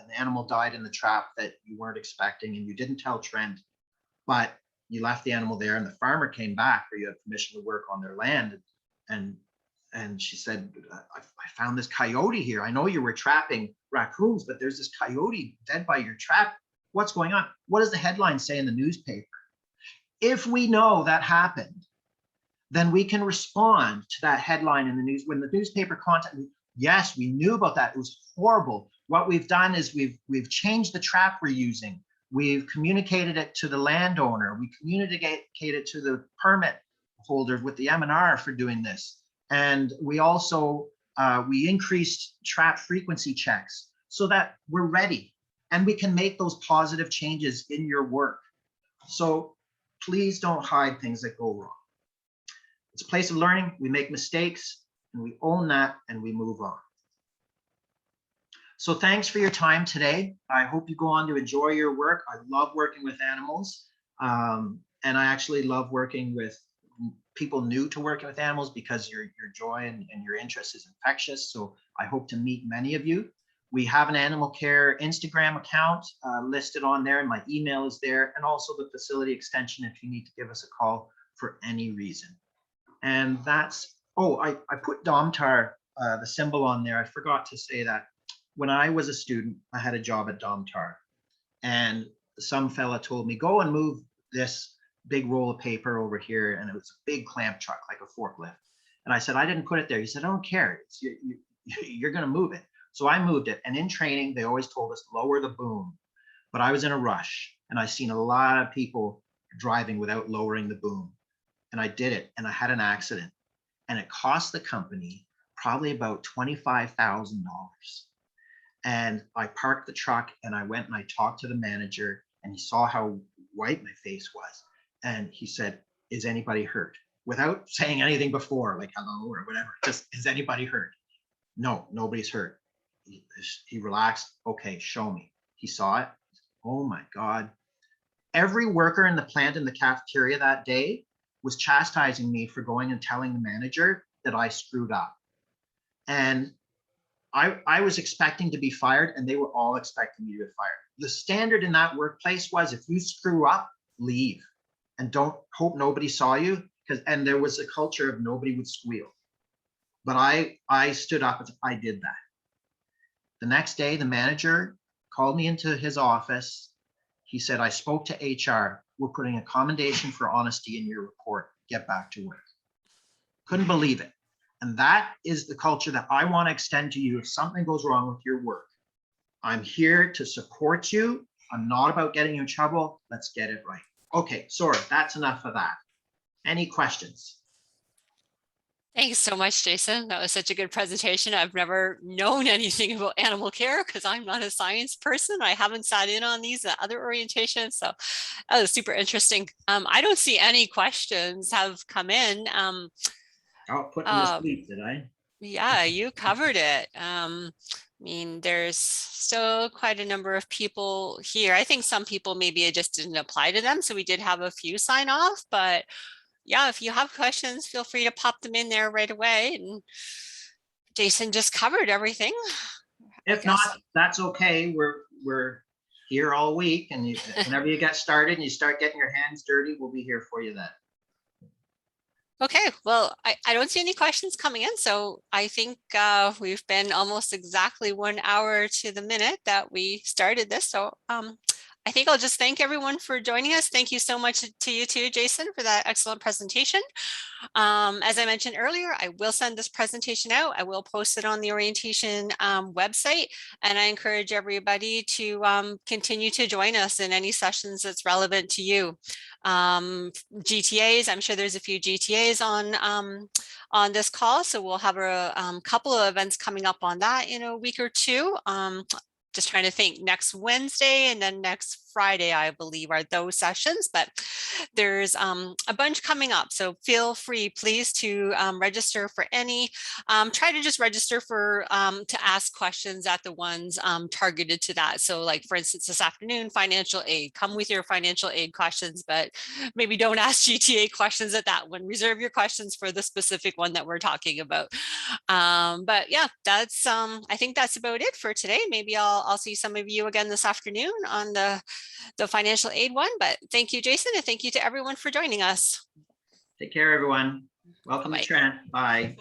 the animal died in the trap that you weren't expecting and you didn't tell Trent, but you left the animal there and the farmer came back, or you had permission to work on their land, and she said, I found this coyote here. I know you were trapping raccoons, but there's this coyote dead by your trap. What's going on? What does the headline say in the newspaper? If we know that happened, then we can respond to that headline in the news. When the newspaper contacted, yes, we knew about that. It was horrible. What we've done is we've changed the trap we're using. We've communicated it to the landowner. We communicated it to the permit holder with the M&R for doing this. And we also, we increased trap frequency checks so that we're ready and we can make those positive changes in your work. So please don't hide things that go wrong. It's a place of learning. We make mistakes and we own that and we move on. So thanks for your time today. I hope you go on to enjoy your work. I love working with animals. And I actually love working with people new to working with animals because your joy and your interest is infectious. So I hope to meet many of you. We have an animal care Instagram account listed on there, and my email is there, and also the facility extension if you need to give us a call for any reason. And that's, oh, I put Domtar, the symbol on there. I forgot to say that. When I was a student, I had a job at Domtar, and some fella told me, go and move this big roll of paper over here, and it was a big clamp truck, like a forklift. And I said, I didn't put it there. He said, I don't care. You're going to move it. So I moved it. And in training, they always told us, lower the boom. But I was in a rush, and I seen a lot of people driving without lowering the boom. And I did it, and I had an accident. And it cost the company probably about $25,000. And I parked the truck and I went and I talked to the manager, and he saw how white my face was. And he said, is anybody hurt? Without saying anything before, like hello or whatever, just, is anybody hurt? No, nobody's hurt. He relaxed. Okay, show me. He saw it. Oh my God. Every worker in the plant in the cafeteria that day was chastising me for going and telling the manager that I screwed up. And I was expecting to be fired, and they were all expecting me to be fired. The standard in that workplace was, if you screw up, leave and don't hope nobody saw you, and there was a culture of nobody would squeal. But I stood up and I did that. The next day, the manager called me into his office. He said, I spoke to HR. We're putting a commendation for honesty in your report. Get back to work. Couldn't believe it. And that is the culture that I want to extend to you. If something goes wrong with your work, I'm here to support you. I'm not about getting you in trouble. Let's get it right. Okay, sorry, that's enough of that. Any questions? Thanks so much, Jason. That was such a good presentation. I've never known anything about animal care because I'm not a science person. I haven't sat in on these other orientations. So that was super interesting. I don't see any questions have come in. I'll put you to sleep, did I? Yeah, you covered it. I mean, there's still quite a number of people here. I think some people maybe it just didn't apply to them. So we did have a few sign off, but yeah, if you have questions, feel free to pop them in there right away. And Jason just covered everything. If not, that's okay. We're here all week, and whenever you get started and you start getting your hands dirty, we'll be here for you then. Okay, well, I don't see any questions coming in, so I think we've been almost exactly 1 hour to the minute that we started this. So I think I'll just thank everyone for joining us. Thank you so much to you too, Jason, for that excellent presentation. As I mentioned earlier, I will send this presentation out. I will post it on the orientation website, and I encourage everybody to continue to join us in any sessions that's relevant to you. GTAs, I'm sure there's a few GTAs on this call, so we'll have a couple of events coming up on that in a week or two. Just trying to think, next Wednesday and then next Friday, I believe, are those sessions, but there's a bunch coming up. So feel free, please, to register for any. Try to just register for to ask questions at the ones targeted to that. So like, for instance, this afternoon, financial aid, come with your financial aid questions, but maybe don't ask GTA questions at that one. Reserve your questions for the specific one that we're talking about. But yeah, that's I think that's about it for today. Maybe I'll see some of you again this afternoon on the financial aid one. But thank you, Jason, and thank you to everyone for joining us. Take care, everyone. Welcome Bye. to Trent. Bye.